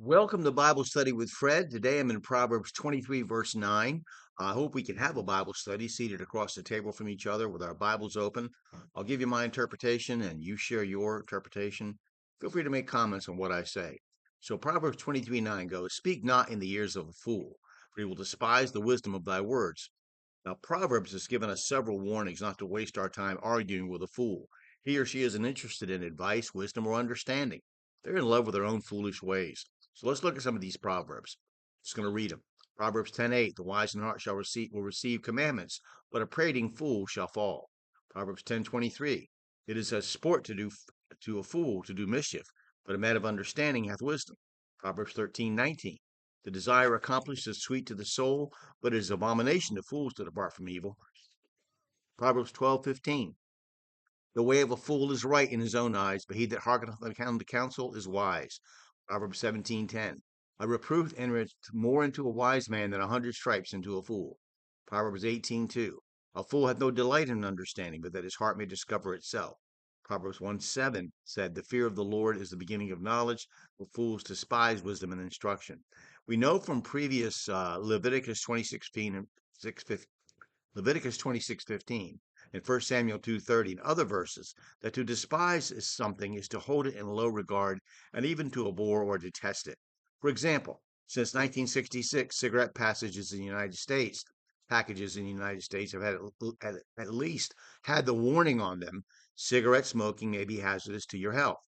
Welcome to Bible Study with Fred. Today I'm in Proverbs 23, verse 9. I hope we can have a Bible study seated across the table from each other with our Bibles open. I'll give you my interpretation and you share your interpretation. Feel free to make comments on what I say. So Proverbs 23, 9 goes, Speak not in the ears of a fool, for he will despise the wisdom of thy words. Now, Proverbs has given us several warnings not to waste our time arguing with a fool. He or she isn't interested in advice, wisdom, or understanding. They're in love with their own foolish ways. So let's look at some of these proverbs. Just going to read them. Proverbs 10:8, the wise in heart will receive commandments, but a prating fool shall fall. Proverbs 10:23, it is a sport to a fool to do mischief, but a man of understanding hath wisdom. Proverbs 13:19, the desire accomplished is sweet to the soul, but it is abomination to fools to depart from evil. Proverbs 12:15, the way of a fool is right in his own eyes, but he that hearkeneth unto counsel is wise. Proverbs 17:10. A reproof entereth more into a wise man than 100 stripes into a fool. Proverbs 18:2. A fool hath no delight in understanding, but that his heart may discover itself. Proverbs 1:7 said, The fear of the Lord is the beginning of knowledge, but fools despise wisdom and instruction. We know from previous Leviticus 26:15 and 6, Leviticus 26:15 and 1 Samuel 2:30 and other verses that to despise something is to hold it in low regard and even to abhor or detest it. For example, since 1966, cigarette packages in the United States have had at least had the warning on them, cigarette smoking may be hazardous to your health.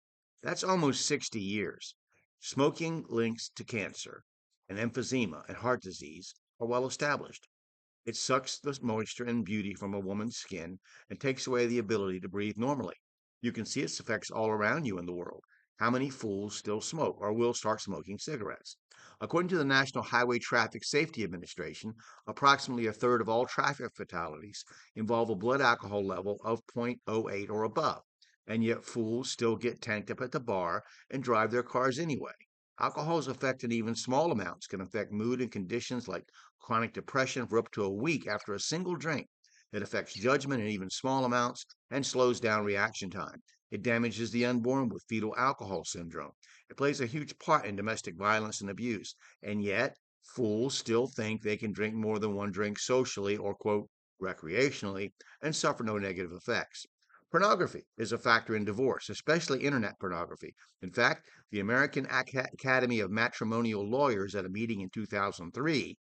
That's almost 60 years. Smoking links to cancer and emphysema and heart disease are well established. It sucks the moisture and beauty from a woman's skin and takes away the ability to breathe normally. You can see its effects all around you in the world. How many fools still smoke or will start smoking cigarettes? According to the National Highway Traffic Safety Administration, approximately a third of all traffic fatalities involve a blood alcohol level of 0.08 or above, and yet fools still get tanked up at the bar and drive their cars anyway. Alcohol's effect in even small amounts can affect mood and conditions like chronic depression for up to a week after a single drink. It affects judgment in even small amounts and slows down reaction time. It damages the unborn with fetal alcohol syndrome. It plays a huge part in domestic violence and abuse. And yet, fools still think they can drink more than one drink socially or, quote, recreationally and suffer no negative effects. Pornography is a factor in divorce, especially internet pornography. In fact, the American Academy of Matrimonial Lawyers at a meeting in 2003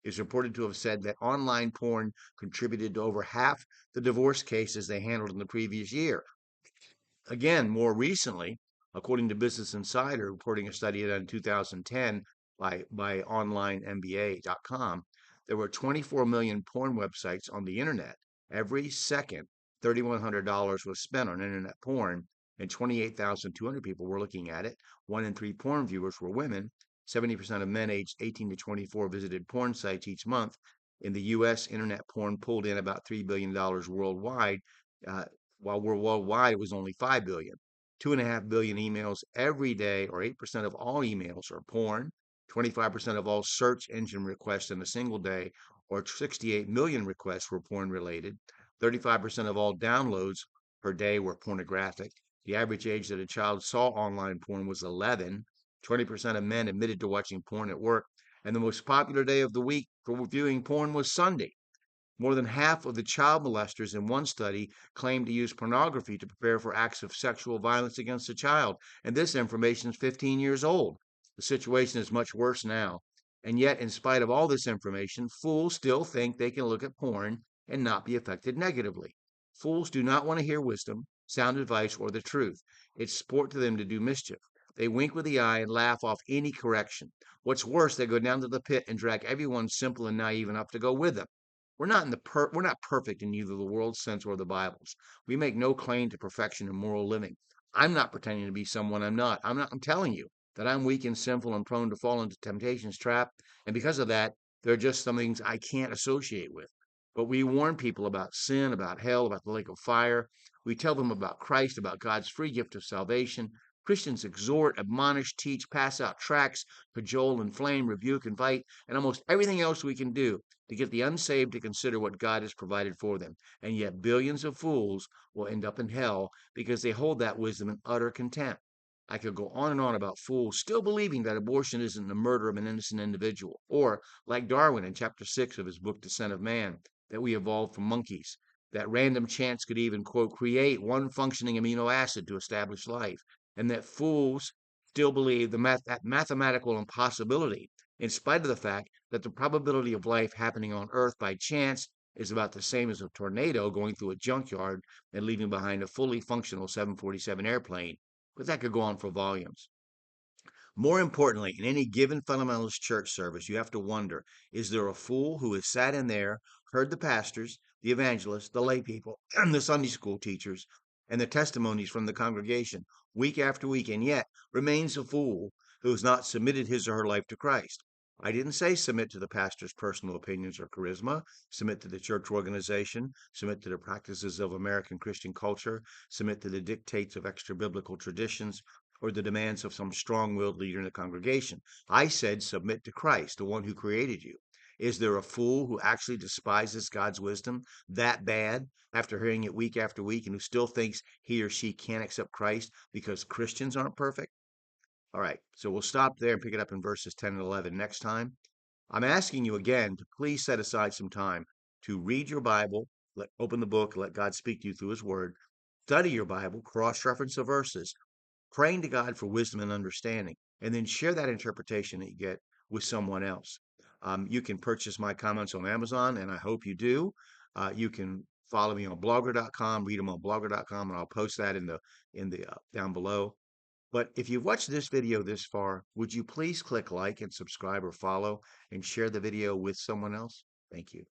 is reported to have said that online porn contributed to over half the divorce cases they handled in the previous year. Again, more recently, according to Business Insider, reporting a study done in 2010 by onlinemba.com, there were 24 million porn websites on the internet. Every second, $3,100 was spent on internet porn, and 28,200 people were looking at it. 1 in 3 porn viewers were women. 70% of men aged 18 to 24 visited porn sites each month. In the U.S., internet porn pulled in about $3 billion worldwide. Uh, while worldwide it was only 5 billion. 2.5 billion emails every day, or 8% of all emails, are porn. 25% of all search engine requests in a single day, or 68 million requests, were porn related. 35% of all downloads per day were pornographic. The average age that a child saw online porn was 11. 20% of men admitted to watching porn at work. And the most popular day of the week for viewing porn was Sunday. More than half of the child molesters in one study claimed to use pornography to prepare for acts of sexual violence against a child, and this information is 15 years old. The situation is much worse now. And yet, in spite of all this information, fools still think they can look at porn and not be affected negatively. Fools do not want to hear wisdom, sound advice, or the truth. It's sport to them to do mischief. They wink with the eye and laugh off any correction. What's worse, they go down to the pit and drag everyone simple and naive enough to go with them. We're not perfect in either the world's sense or the Bible's. We make no claim to perfection in moral living. I'm not pretending to be someone I'm not. I'm telling you that I'm weak and sinful and prone to fall into temptation's trap, and because of that, there are just some things I can't associate with. But we warn people about sin, about hell, about the lake of fire. We tell them about Christ, about God's free gift of salvation. Christians exhort, admonish, teach, pass out tracts, cajole, inflame, rebuke, invite, and almost everything else we can do to get the unsaved to consider what God has provided for them. And yet billions of fools will end up in hell because they hold that wisdom in utter contempt. I could go on and on about fools still believing that abortion isn't the murder of an innocent individual, or like Darwin in chapter 6 of his book, Descent of Man, that we evolved from monkeys, that random chance could even, quote, create one functioning amino acid to establish life, and that fools still believe that mathematical impossibility, in spite of the fact that the probability of life happening on Earth by chance is about the same as a tornado going through a junkyard and leaving behind a fully functional 747 airplane. But that could go on for volumes. More importantly, in any given fundamentalist church service, you have to wonder, is there a fool who has sat in there, heard the pastors, the evangelists, the lay people, and the Sunday school teachers, and the testimonies from the congregation week after week, and yet remains a fool who has not submitted his or her life to Christ? I didn't say submit to the pastor's personal opinions or charisma, submit to the church organization, submit to the practices of American Christian culture, submit to the dictates of extra biblical traditions, or the demands of some strong-willed leader in the congregation. I said, submit to Christ, the one who created you. Is there a fool who actually despises God's wisdom that bad after hearing it week after week and who still thinks he or she can't accept Christ because Christians aren't perfect? All right, so we'll stop there and pick it up in verses 10 and 11 next time. I'm asking you again to please set aside some time to read your Bible, open the book, let God speak to you through his word, study your Bible, cross-reference the verses, praying to God for wisdom and understanding, and then share that interpretation that you get with someone else. You can purchase my comments on Amazon, and I hope you do. You can follow me on blogger.com, read them on blogger.com, and I'll post that in the down below. But if you've watched this video this far, would you please click like and subscribe or follow and share the video with someone else? Thank you.